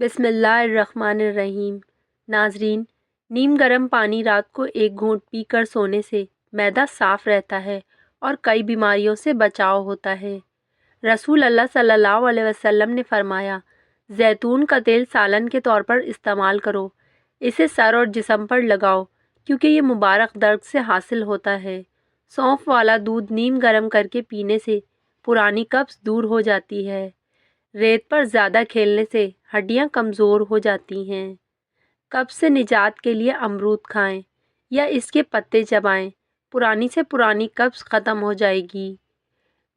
بسم اللہ الرحمن الرحیم۔ ناظرین، نیم گرم پانی رات کو ایک گھونٹ پی کر سونے سے معدہ صاف رہتا ہے اور کئی بیماریوں سے بچاؤ ہوتا ہے۔ رسول اللہ صلی اللہ علیہ وسلم نے فرمایا، زیتون کا تیل سالن کے طور پر استعمال کرو، اسے سر اور جسم پر لگاؤ کیونکہ یہ مبارک درد سے حاصل ہوتا ہے۔ سونف والا دودھ نیم گرم کر کے پینے سے پرانی قبض دور ہو جاتی ہے۔ ریت پر زیادہ کھیلنے سے ہڈیاں کمزور ہو جاتی ہیں۔ قبض سے نجات کے لیے امرود کھائیں یا اس کے پتے چبائیں، پرانی سے پرانی قبض ختم ہو جائے گی۔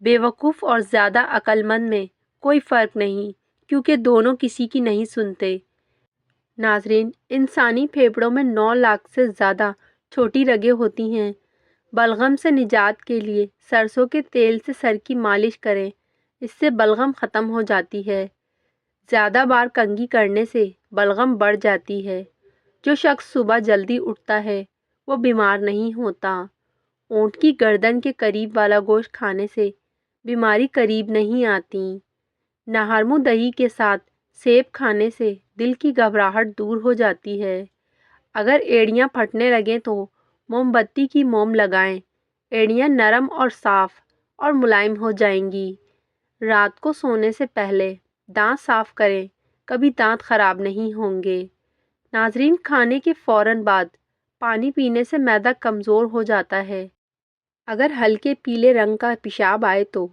بے وقوف اور زیادہ عقل مند میں کوئی فرق نہیں کیونکہ دونوں کسی کی نہیں سنتے۔ ناظرین، انسانی پھیپھڑوں میں 9 لاکھ سے زیادہ چھوٹی رگیں ہوتی ہیں۔ بلغم سے نجات کے لیے سرسوں کے تیل سے سر کی مالش کریں، اس سے بلغم ختم ہو جاتی ہے۔ زیادہ بار کنگھی کرنے سے بلغم بڑھ جاتی ہے۔ جو شخص صبح جلدی اٹھتا ہے وہ بیمار نہیں ہوتا۔ اونٹ کی گردن کے قریب والا گوشت کھانے سے بیماری قریب نہیں آتی۔ نہارمو دہی کے ساتھ سیب کھانے سے دل کی گھبراہٹ دور ہو جاتی ہے۔ اگر ایڑیاں پھٹنے لگیں تو موم بتی کی موم لگائیں، ایڑیاں نرم اور صاف اور ملائم ہو جائیں گی۔ رات کو سونے سے پہلے دانت صاف کریں، کبھی دانت خراب نہیں ہوں گے۔ ناظرین، کھانے کے فوراً بعد پانی پینے سے معدہ کمزور ہو جاتا ہے۔ اگر ہلکے پیلے رنگ کا پیشاب آئے تو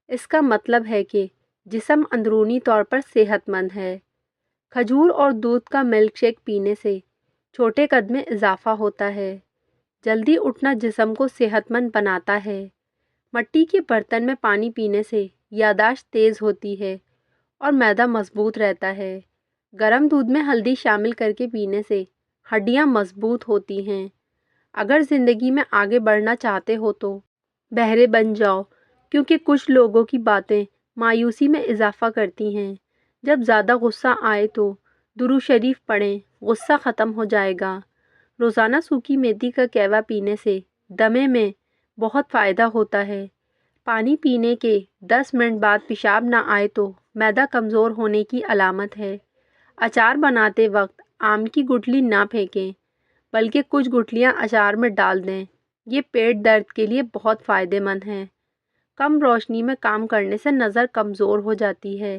اس کا مطلب ہے کہ جسم اندرونی طور پر صحت مند ہے۔ کھجور اور دودھ کا ملک شیک پینے سے چھوٹے قد میں اضافہ ہوتا ہے۔ جلدی اٹھنا جسم کو صحت مند بناتا ہے۔ مٹی کے برتن میں پانی پینے سے یادداشت تیز ہوتی ہے اور معدہ مضبوط رہتا ہے۔ گرم دودھ میں ہلدی شامل کر کے پینے سے ہڈیاں مضبوط ہوتی ہیں۔ اگر زندگی میں آگے بڑھنا چاہتے ہو تو بہرے بن جاؤ کیونکہ کچھ لوگوں کی باتیں مایوسی میں اضافہ کرتی ہیں۔ جب زیادہ غصہ آئے تو درود شریف پڑھیں، غصہ ختم ہو جائے گا۔ روزانہ سوکھی میتھی کا کہوہ پینے سے دمے میں بہت فائدہ ہوتا ہے۔ پانی پینے کے 10 منٹ بعد پیشاب نہ آئے تو معدہ کمزور ہونے کی علامت ہے۔ اچار بناتے وقت آم کی گٹلی نہ پھینکیں بلکہ کچھ گٹلیاں اچار میں ڈال دیں، یہ پیٹ درد کے لیے بہت فائدہ مند ہے۔ کم روشنی میں کام کرنے سے نظر کمزور ہو جاتی ہے۔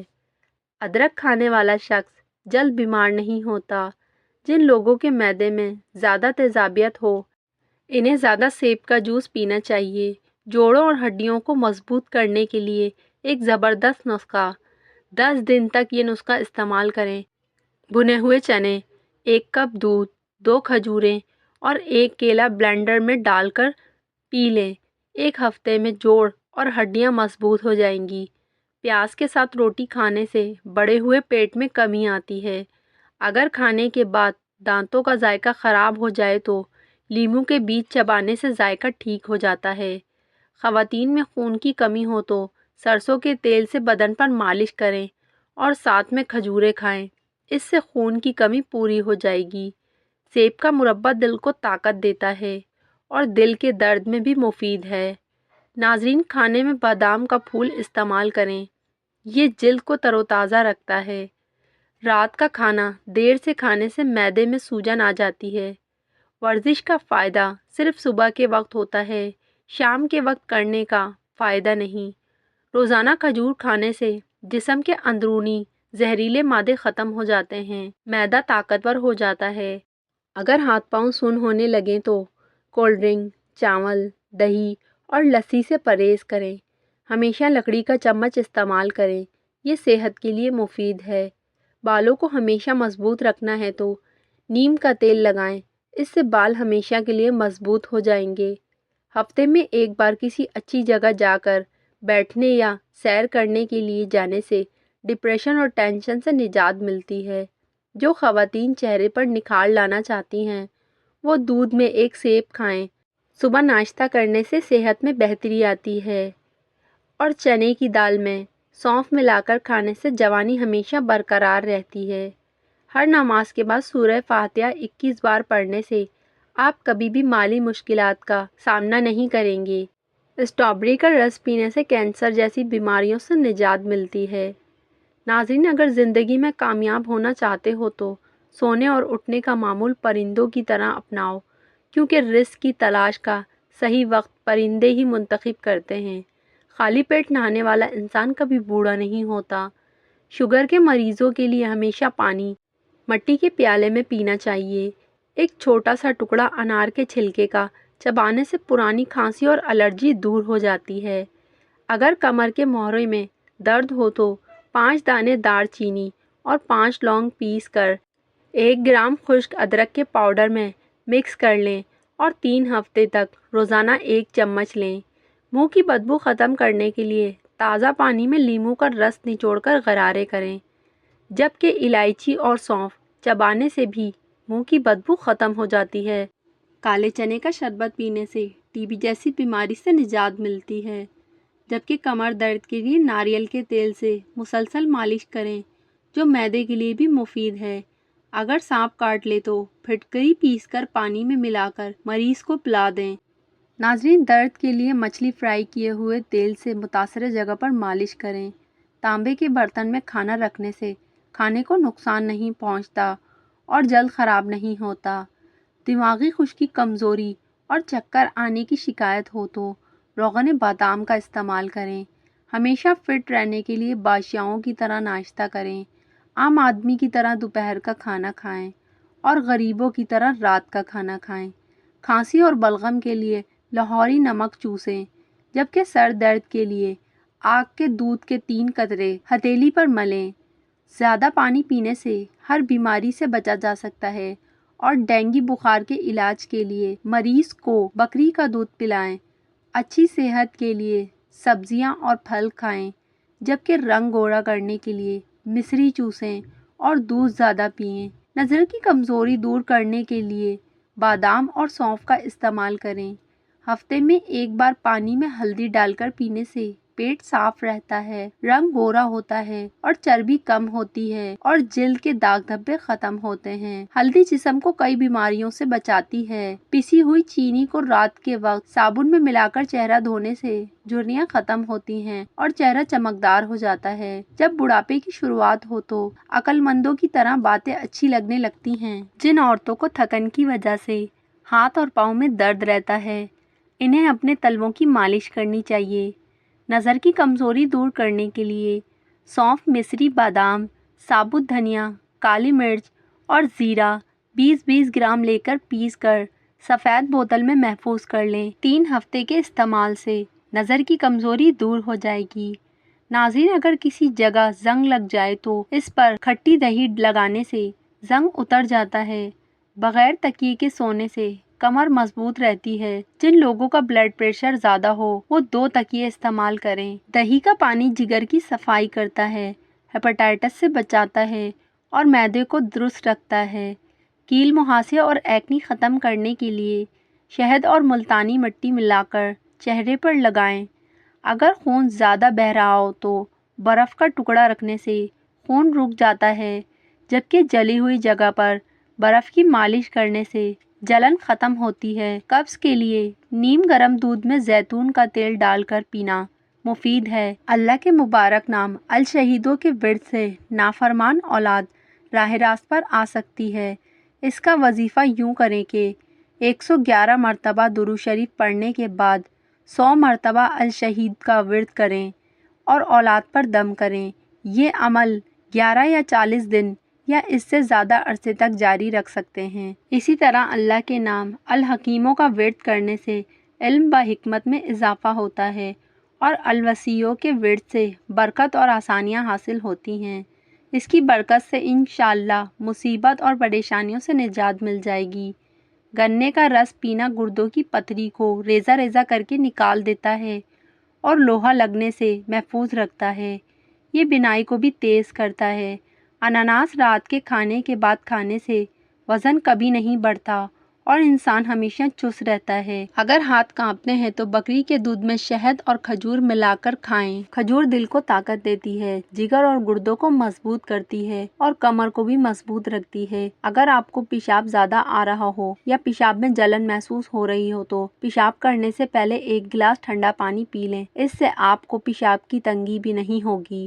ادرک کھانے والا شخص جلد بیمار نہیں ہوتا۔ جن لوگوں کے معدے میں زیادہ تیزابیت ہو انہیں زیادہ سیب کا جوس پینا چاہیے۔ جوڑوں اور ہڈیوں کو مضبوط کرنے کے لیے ایک زبردست نسخہ۔ 10 دن تک یہ نسخہ استعمال کریں۔ بھنے ہوئے چنے، 1 کپ دودھ، 2 کھجوریں اور 1 کیلا بلینڈر میں ڈال کر پی لیں۔ 1 ہفتے میں جوڑ اور ہڈیاں مضبوط ہو جائیں گی۔ پیاز کے ساتھ روٹی کھانے سے بڑے ہوئے پیٹ میں کمی آتی ہے۔ اگر کھانے کے بعد دانتوں کا ذائقہ خراب ہو جائے تو لیموں کے بیج چبانے سے ذائقہ ٹھیک ہو جاتا ہے۔ خواتین میں خون کی کمی ہو تو سرسوں کے تیل سے بدن پر مالش کریں اور ساتھ میں کھجوریں کھائیں، اس سے خون کی کمی پوری ہو جائے گی۔ سیب کا مربا دل کو طاقت دیتا ہے اور دل کے درد میں بھی مفید ہے۔ ناظرین، کھانے میں بادام کا پھول استعمال کریں، یہ جلد کو تر و تازہ رکھتا ہے۔ رات کا کھانا دیر سے کھانے سے معدے میں سوجن آ جاتی ہے۔ ورزش کا فائدہ صرف صبح کے وقت ہوتا ہے، شام کے وقت کرنے کا فائدہ نہیں۔ روزانہ کھجور کھانے سے جسم کے اندرونی زہریلے مادے ختم ہو جاتے ہیں، معدہ طاقتور ہو جاتا ہے۔ اگر ہاتھ پاؤں سن ہونے لگیں تو کولڈ ڈرنک، چاول، دہی اور لسی سے پرہیز کریں۔ ہمیشہ لکڑی کا چمچ استعمال کریں، یہ صحت کے لیے مفید ہے۔ بالوں کو ہمیشہ مضبوط رکھنا ہے تو نیم کا تیل لگائیں، اس سے بال ہمیشہ کے لیے مضبوط ہو جائیں گے۔ ہفتے میں ایک بار کسی اچھی جگہ جا کر بیٹھنے یا سیر کرنے کے لیے جانے سے ڈپریشن اور ٹینشن سے نجات ملتی ہے۔ جو خواتین چہرے پر نکھار لانا چاہتی ہیں وہ دودھ میں 1 سیب کھائیں۔ صبح ناشتہ کرنے سے صحت میں بہتری آتی ہے اور چنے کی دال میں سونف ملا کر کھانے سے جوانی ہمیشہ برقرار رہتی ہے۔ ہر نماز کے بعد سورہ فاتحہ 21 بار پڑھنے سے آپ کبھی بھی مالی مشکلات کا سامنا نہیں کریں گے۔ اسٹرابیری کا رس پینے سے کینسر جیسی بیماریوں سے نجات ملتی ہے۔ ناظرین، اگر زندگی میں کامیاب ہونا چاہتے ہو تو سونے اور اٹھنے کا معمول پرندوں کی طرح اپناؤ، کیونکہ رزق کی تلاش کا صحیح وقت پرندے ہی منتخب کرتے ہیں۔ خالی پیٹ نہانے والا انسان کبھی بوڑھا نہیں ہوتا۔ شوگر کے مریضوں کے لیے ہمیشہ پانی مٹی کے پیالے میں پینا چاہیے۔ ایک چھوٹا سا ٹکڑا انار کے چھلکے کا چبانے سے پرانی کھانسی اور الرجی دور ہو جاتی ہے۔ اگر کمر کے موہرے میں درد ہو تو 5 دانے دار چینی اور 5 لونگ پیس کر 1 گرام خشک ادرک کے پاؤڈر میں مکس کر لیں اور 3 ہفتے تک روزانہ 1 چمچ لیں۔ منہ کی بدبو ختم کرنے کے لیے تازہ پانی میں لیموں کا رس نچوڑ کر غرارے کریں، جبکہ الائچی اور سونف چبانے سے بھی منہ کی بدبو ختم ہو جاتی ہے۔ کالے چنے کا شربت پینے سے ٹی بی جیسی بیماری سے نجات ملتی ہے، جبکہ کمر درد کے لیے ناریل کے تیل سے مسلسل مالش کریں، جو معدے کے لیے بھی مفید ہے۔ اگر سانپ کاٹ لے تو پھٹکری پیس کر پانی میں ملا کر مریض کو پلا دیں۔ ناظرین، درد کے لیے مچھلی فرائی کیے ہوئے تیل سے متاثرہ جگہ پر مالش کریں۔ تانبے کے برتن میں کھانا رکھنے سے کھانے کو نقصان نہیں پہنچتا اور جلد خراب نہیں ہوتا۔ دماغی خشکی، کمزوری اور چکر آنے کی شکایت ہو تو روغن بادام کا استعمال کریں۔ ہمیشہ فٹ رہنے کے لیے بادشاہوں کی طرح ناشتہ کریں، عام آدمی کی طرح دوپہر کا کھانا کھائیں اور غریبوں کی طرح رات کا کھانا کھائیں۔ کھانسی اور بلغم کے لیے لاہوری نمک چوسیں، جبکہ سر درد کے لیے آگ کے دودھ کے 3 قطرے ہتھیلی پر ملیں۔ زیادہ پانی پینے سے ہر بیماری سے بچا جا سکتا ہے اور ڈینگی بخار کے علاج کے لیے مریض کو بکری کا دودھ پلائیں۔ اچھی صحت کے لیے سبزیاں اور پھل کھائیں، جبکہ رنگ گوڑا کرنے کے لیے مصری چوسیں اور دودھ زیادہ پئیں۔ نظر کی کمزوری دور کرنے کے لیے بادام اور سونف کا استعمال کریں۔ ہفتے میں 1 بار پانی میں ہلدی ڈال کر پینے سے پیٹ صاف رہتا ہے، رنگ گورا ہوتا ہے اور چربی کم ہوتی ہے اور جلد کے داغ دھبے ختم ہوتے ہیں۔ ہلدی جسم کو کئی بیماریوں سے بچاتی ہے۔ پسی ہوئی چینی کو رات کے وقت صابن میں ملا کر چہرہ دھونے سے جھریاں ختم ہوتی ہیں اور چہرہ چمکدار ہو جاتا ہے۔ جب بڑھاپے کی شروعات ہو تو عقل مندوں کی طرح باتیں اچھی لگنے لگتی ہیں۔ جن عورتوں کو تھکن کی وجہ سے ہاتھ اور پاؤں میں درد رہتا ہے، انہیں اپنے تلووں کی مالش کرنی چاہیے۔ نظر کی کمزوری دور کرنے کے لیے سونف، مصری، بادام، ثابت دھنیا، کالی مرچ اور زیرہ 20-20 گرام لے کر پیس کر سفید بوتل میں محفوظ کر لیں۔ 3 ہفتے کے استعمال سے نظر کی کمزوری دور ہو جائے گی۔ ناظرین، اگر کسی جگہ زنگ لگ جائے تو اس پر کھٹی دہی لگانے سے زنگ اتر جاتا ہے۔ بغیر تکیے کے سونے سے کمر مضبوط رہتی ہے۔ جن لوگوں کا بلڈ پریشر زیادہ ہو وہ 2 تکیے استعمال کریں۔ دہی کا پانی جگر کی صفائی کرتا ہے، ہیپاٹائٹس سے بچاتا ہے اور معدے کو درست رکھتا ہے۔ کیل، مہاسے اور ایکنی ختم کرنے کے لیے شہد اور ملتانی مٹی ملا کر چہرے پر لگائیں۔ اگر خون زیادہ بہہ رہا ہو تو برف کا ٹکڑا رکھنے سے خون رک جاتا ہے، جبکہ جلی ہوئی جگہ پر برف کی مالش کرنے سے جلن ختم ہوتی ہے۔ قبض کے لیے نیم گرم دودھ میں زیتون کا تیل ڈال کر پینا مفید ہے۔ اللہ کے مبارک نام الشہیدوں کے ورد سے نافرمان اولاد راہ راست پر آ سکتی ہے۔ اس کا وظیفہ یوں کریں کہ 111 مرتبہ درود شریف پڑھنے کے بعد 100 مرتبہ الشہید کا ورد کریں اور اولاد پر دم کریں۔ یہ عمل 11 یا 40 دن یا اس سے زیادہ عرصے تک جاری رکھ سکتے ہیں۔ اسی طرح اللہ کے نام الحکیموں کا ورد کرنے سے علم و حکمت میں اضافہ ہوتا ہے اور الوصیوں کے ورد سے برکت اور آسانیاں حاصل ہوتی ہیں۔ اس کی برکت سے انشاءاللہ مصیبت اور پریشانیوں سے نجات مل جائے گی۔ گنے کا رس پینا گردوں کی پتھری کو ریزہ ریزہ کر کے نکال دیتا ہے اور لوہا لگنے سے محفوظ رکھتا ہے۔ یہ بینائی کو بھی تیز کرتا ہے۔ اناناس رات کے کھانے کے بعد کھانے سے وزن کبھی نہیں بڑھتا اور انسان ہمیشہ چست رہتا ہے۔ اگر ہاتھ کانپتے ہیں تو بکری کے دودھ میں شہد اور کھجور ملا کر کھائیں۔ کھجور دل کو طاقت دیتی ہے، جگر اور گردوں کو مضبوط کرتی ہے اور کمر کو بھی مضبوط رکھتی ہے۔ اگر آپ کو پیشاب زیادہ آ رہا ہو یا پیشاب میں جلن محسوس ہو رہی ہو تو پیشاب کرنے سے پہلے 1 گلاس ٹھنڈا پانی پی لیں۔ اس سے آپ کو پیشاب کی تنگی بھی نہیں ہوگی۔